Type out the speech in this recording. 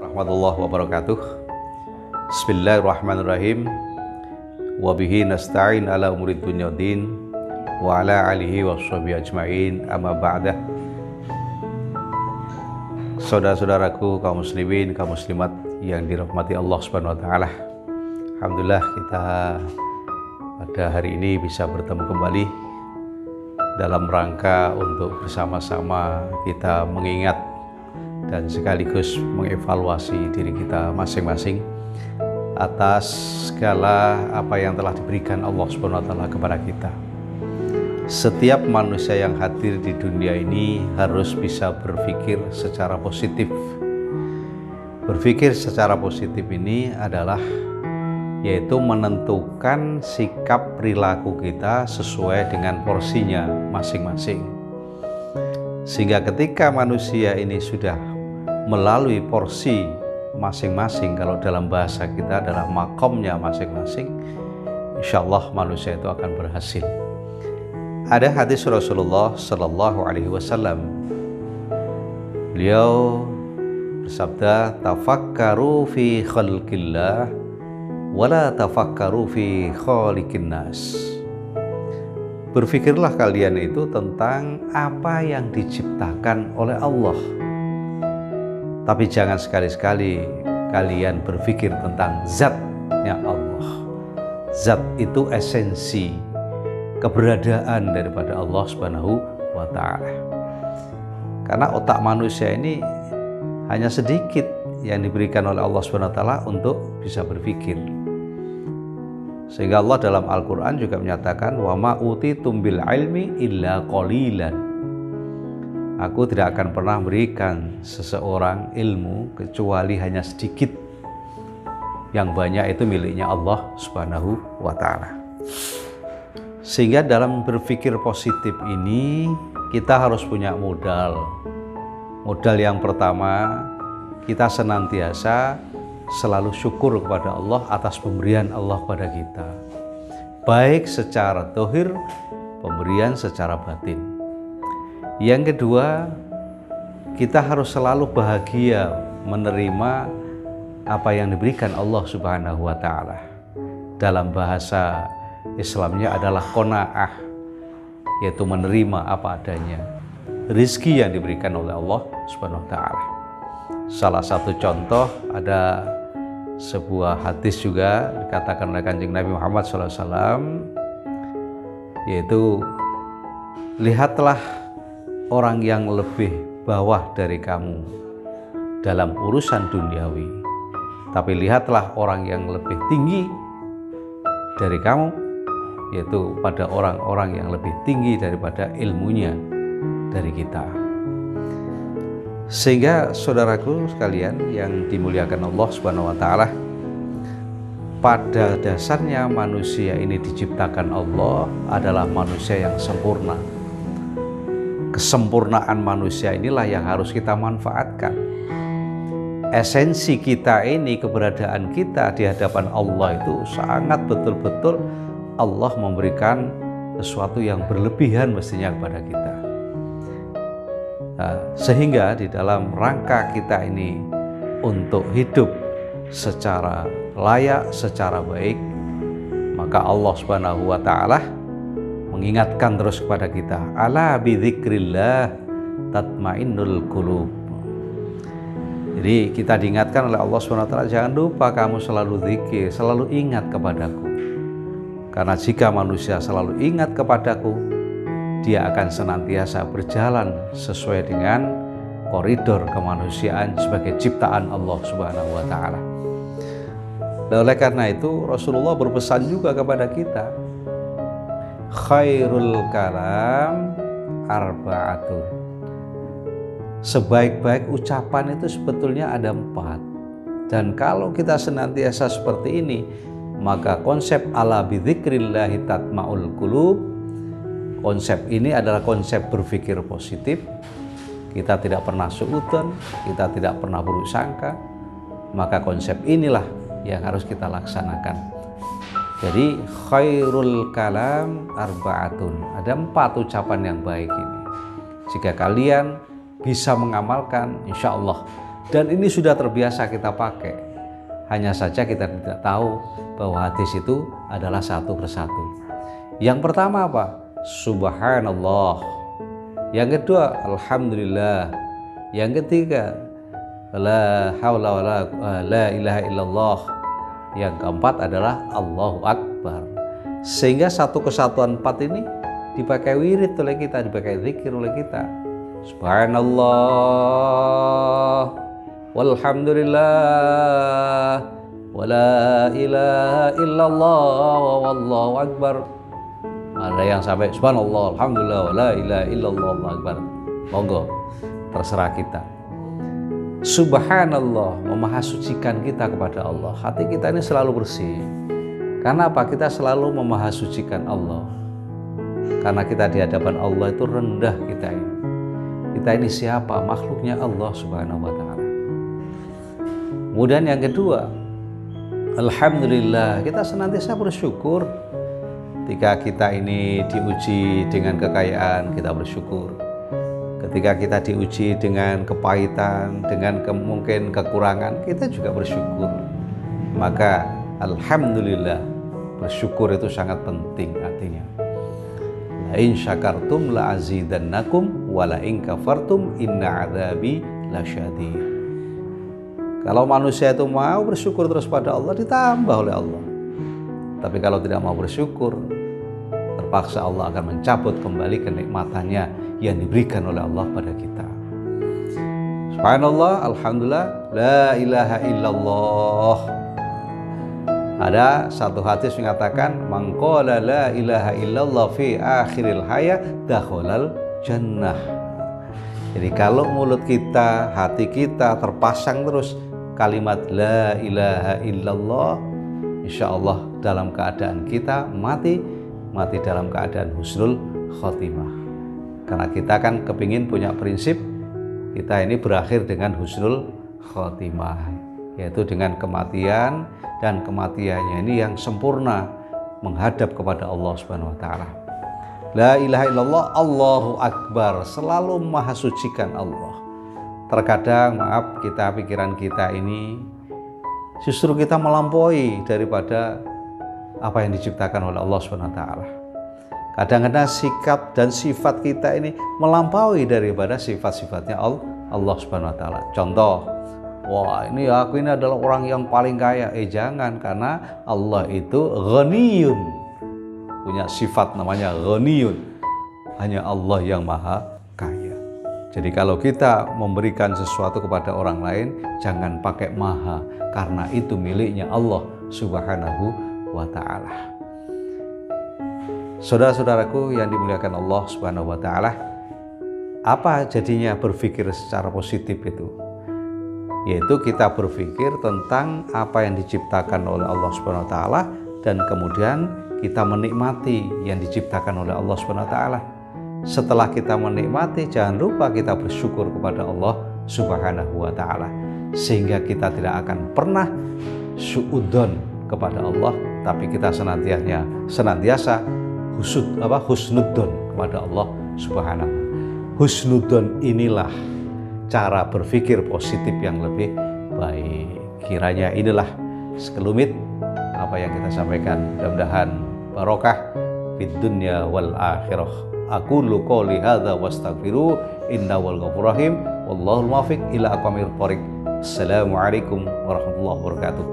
warahmatullahi wabarakatuh. Bismillahirrahmanirrahim. Wa bihi nasta'in ala umurid dunya din wa ala alihi washabihi ajmain, amma ba'dah. Saudara-saudaraku kaum muslimin, kaum muslimat yang dirahmati Allah Subhanahu wa taala. Alhamdulillah kita pada hari ini bisa bertemu kembali dalam rangka untuk bersama-sama kita mengingat dan sekaligus mengevaluasi diri kita masing-masing atas segala apa yang telah diberikan Allah Subhanahu wa taala kepada kita. Setiap manusia yang hadir di dunia ini harus bisa berpikir secara positif. Berpikir secara positif ini adalah yaitu menentukan sikap perilaku kita sesuai dengan porsinya masing-masing. Sehingga ketika manusia ini sudah melalui porsi masing-masing, kalau dalam bahasa kita adalah makomnya masing-masing, insya Allah manusia itu akan berhasil. Ada hadis Rasulullah Sallallahu Alaihi Wasallam, beliau bersabda, tafakkaru fi khalqillah wala tafakkaru fi khaliqin nas. Berpikirlah kalian itu tentang apa yang diciptakan oleh Allah, tapi jangan sekali-sekali kalian berpikir tentang zatnya Allah. Zat itu esensi keberadaan daripada Allah Subhanahu wa ta'ala. Karena otak manusia ini hanya sedikit yang diberikan oleh Allah Subhanahu wa ta'ala untuk bisa berpikir. Sehingga Allah dalam Al-Quran juga menyatakan, wa ma utitum bil ilmi illa qalilan. Aku tidak akan pernah berikan seseorang ilmu kecuali hanya sedikit. Yang banyak itu miliknya Allah Subhanahu wa ta'ala. Sehingga dalam berpikir positif ini kita harus punya modal. Modal yang pertama, kita senantiasa selalu syukur kepada Allah atas pemberian Allah pada kita. Baik secara zahir, pemberian secara batin. Yang kedua, kita harus selalu bahagia menerima apa yang diberikan Allah Subhanahu wa ta'ala. Dalam bahasa Islamnya adalah qanaah, yaitu menerima apa adanya rizki yang diberikan oleh Allah Subhanahu wa ta'ala. Salah satu contoh, ada sebuah hadis juga dikatakan oleh Kanjeng Nabi Muhammad SAW, yaitu lihatlah orang yang lebih bawah dari kamu dalam urusan duniawi, tapi lihatlah orang yang lebih tinggi dari kamu, yaitu pada orang-orang yang lebih tinggi daripada ilmunya dari kita. Sehingga saudaraku sekalian yang dimuliakan Allah Subhanahu wa ta'ala, pada dasarnya manusia ini diciptakan Allah adalah manusia yang sempurna. Kesempurnaan manusia inilah yang harus kita manfaatkan. Esensi kita ini, keberadaan kita di hadapan Allah itu sangat betul-betul Allah memberikan sesuatu yang berlebihan mestinya kepada kita. Nah, sehingga di dalam rangka kita ini untuk hidup secara layak, secara baik, maka Allah Subhanahu wa ta'ala mengingatkan terus kepada kita, ala bidzikrillah tatmainnul qulub. Jadi kita diingatkan oleh Allah SWT, jangan lupa kamu selalu zikir, selalu ingat kepadaku. Karena jika manusia selalu ingat kepadaku, dia akan senantiasa berjalan sesuai dengan koridor kemanusiaan sebagai ciptaan Allah Subhanahu wa ta'ala. Dan oleh karena itu Rasulullah berpesan juga kepada kita, khairul kalam arba'atun. Sebaik-baik ucapan itu sebetulnya ada 4. Dan kalau kita senantiasa seperti ini, maka konsep ala bidzikrillahi tatma'ul qulub, konsep ini adalah konsep berpikir positif. Kita tidak pernah suudzon, kita tidak pernah buruk sangka. Maka konsep inilah yang harus kita laksanakan. Jadi khairul kalam arba'atun. Ada 4 ucapan yang baik ini. Jika kalian bisa mengamalkan, insya Allah Dan ini sudah terbiasa kita pakai. Hanya saja kita tidak tahu bahwa hadis itu adalah satu persatu. Yang pertama apa? Subhanallah. Yang kedua, alhamdulillah. Yang ketiga, la haula wala la ilaha illallah. Yang keempat adalah Allahu Akbar. Sehingga satu kesatuan empat ini dipakai wirid oleh kita, dipakai zikir oleh kita. Subhanallah walhamdulillah wala ilaha illallah wallahu akbar. Ada yang sampai subhanallah alhamdulillah wala ilaha illallah wallahu akbar. Monggo, terserah kita. Subhanallah, memahasucikan kita kepada Allah. Hati kita ini selalu bersih. Karena apa? Kita selalu memahasucikan Allah. Karena kita di hadapan Allah itu rendah kita ini. Kita ini siapa? Makhluknya Allah Subhanahu wa ta'ala. Kemudian yang kedua, alhamdulillah, kita senantiasa bersyukur. Ketika kita ini diuji dengan kekayaan, kita bersyukur. Ketika kita diuji dengan kepahitan, dengan mungkin kekurangan, kita juga bersyukur. Maka alhamdulillah, bersyukur itu sangat penting artinya. La in syakartum la azidannakum wa la in kafartum inna adzabi lasyadid. Kalau manusia itu mau bersyukur terus pada Allah, ditambah oleh Allah. Tapi kalau tidak mau bersyukur, terpaksa Allah akan mencabut kembali kenikmatannya yang diberikan oleh Allah pada kita. Subhanallah, alhamdulillah, la ilaha illallah. Ada satu hadis mengatakan, man qala la ilaha illallah fi akhiril hayat dakhalal jannah. Jadi kalau mulut kita, hati kita terpasang terus kalimat la ilaha illallah, insya Allah dalam keadaan kita mati dalam keadaan husnul khotimah. Karena kita kan kepingin punya prinsip kita ini berakhir dengan husnul khotimah, yaitu dengan kematian, dan kematiannya ini yang sempurna menghadap kepada Allah Subhanahu wa taala. La ilaha illallah, Allahu Akbar, selalu maha sucikan Allah. Terkadang maaf pikiran kita ini justru kita melampaui daripada apa yang diciptakan oleh Allah Subhanahu wa taala. Kadang-kadang sikap dan sifat kita ini melampaui daripada sifat-sifatnya Allah Subhanahu wa taala. Contoh, wah ini aku ini adalah orang yang paling kaya. Jangan, karena Allah itu ghaniyun, punya sifat namanya ghaniyun. Hanya Allah yang maha kaya. Jadi kalau kita memberikan sesuatu kepada orang lain, jangan pakai maha, karena itu miliknya Allah Subhanahu wa ta'ala. Saudara-saudaraku yang dimuliakan Allah Subhanahu wa ta'ala, apa jadinya berpikir secara positif itu? Yaitu kita berpikir tentang apa yang diciptakan oleh Allah Subhanahu wa ta'ala, dan kemudian kita menikmati yang diciptakan oleh Allah Subhanahu wa ta'ala. Setelah kita menikmati, jangan lupa kita bersyukur kepada Allah Subhanahu wa ta'ala, sehingga kita tidak akan pernah suudzon kepada Allah, tapi kita senantiasa husnudzon kepada Allah Subhanahu. Husnudzon inilah cara berpikir positif yang lebih baik. Kiranya inilah sekelumit apa yang kita sampaikan, mudah-mudahan barokah fid dunya wal akhirah. Aqulu qouli hadza wastaghfiru innahu wal ghafurur rahim. Wallahul muwaffiq ila aqwamit thoriq. Assalamualaikum warahmatullahi wabarakatuh.